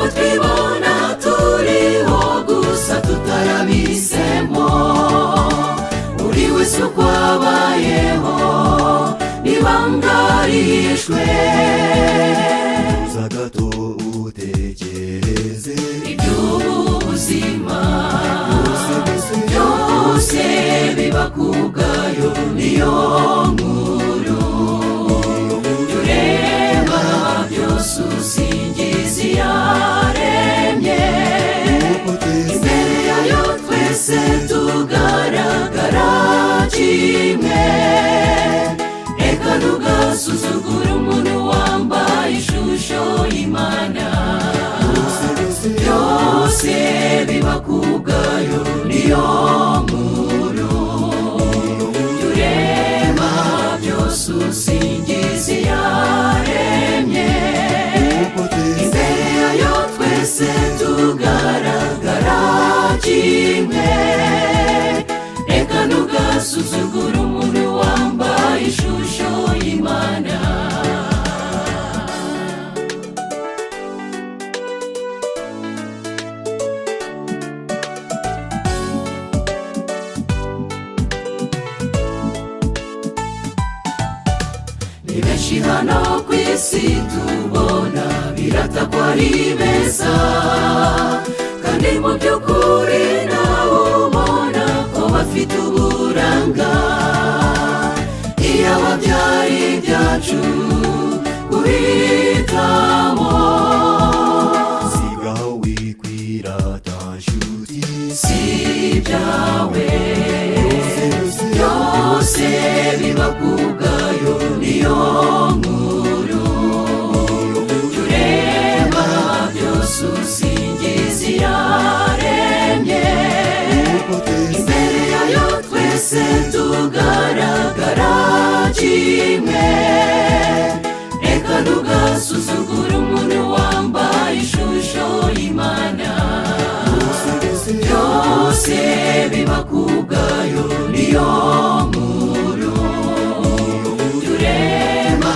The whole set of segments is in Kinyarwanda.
nuko twibona turiho gusa tutarabisemo buri wese uko abayeho nibangarishwe zagato utekereze iby'ubuzima byose biba kubwayo niyo nkuru ureba byose usingiza iyaremye imbere yayo twese tugaragara kimwe reka ntugasuzugure umuntu wambaye ishusho y'Imana byose biba kubwayo niyo nkuru ureba byose usingiza iyaremye imbere yayo twese tugaragara kimwe reka ntugasuzugure umuntu wambaye ishusho y'Imana ni benshi hano ku isi tubona birata ko ari beza kandi mu by'ukuri nawe ubona ko bafite uburanga iyo byari ibyacu guhitamo sigaho wikwirata nshuti si ibyawe byose biba kubwayo niyo nkuru ureba byose usingiza iyaremye imbere yayo twese tugaragara kimwe reka ntugasuzugure umuntu wambaye ishusho y'Imana byose biba kubwayo niyo nkuru ureba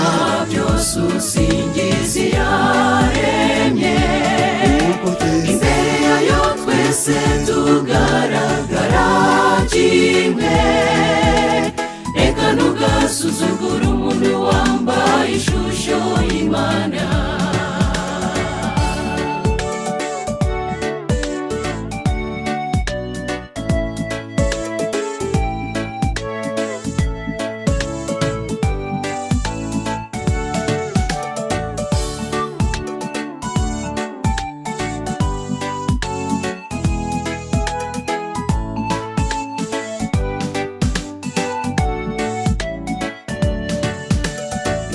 byose usingiza iyaremye imbere yayo twese tugaragara kimwe reka ntugasuzugure umuntu wambaye ishusho y'Imana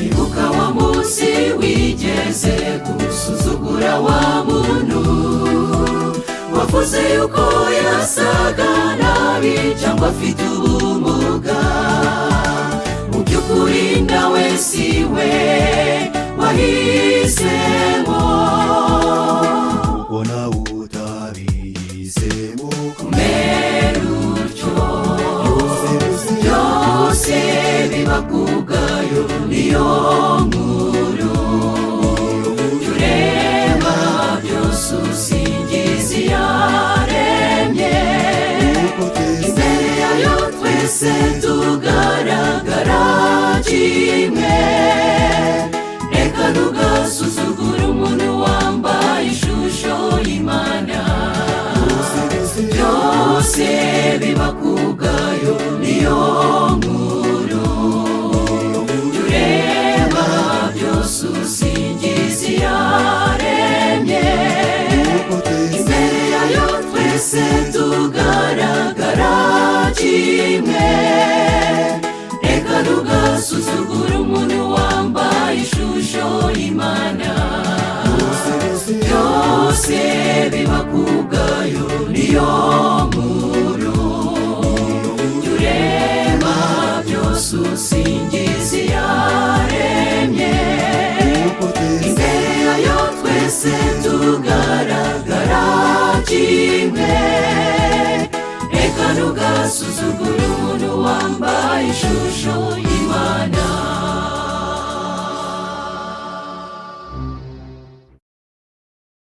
ibuka wa munsi wigeze gusuzugura wa muntu wavuze yuko yasaga nabi cyangwa afite ubumuga mu by'ukuri nawe si we wahisemo kuko nawe utabihisemo kumera utyo byose biba kubwayo niyo nkuru ureba byose usingiza iyaremye imbere yayo twese tugaragara kimwe reka ntugasuzugure umuntu wambaye ishusho y'Imana byose biba kubwayo niyo nkuru ureba byose usingiza iyaremye imbere yayo twese tugaragara kimwe reka ntugasuzugure umuntu wambaye ishusho y'Imana byose biba kubwayo niyo nkuru ureba byose usingiza iyaremye imbere yayo twese tugaragara kimwe reka ntugasuzugure umuntu wambaye ishusho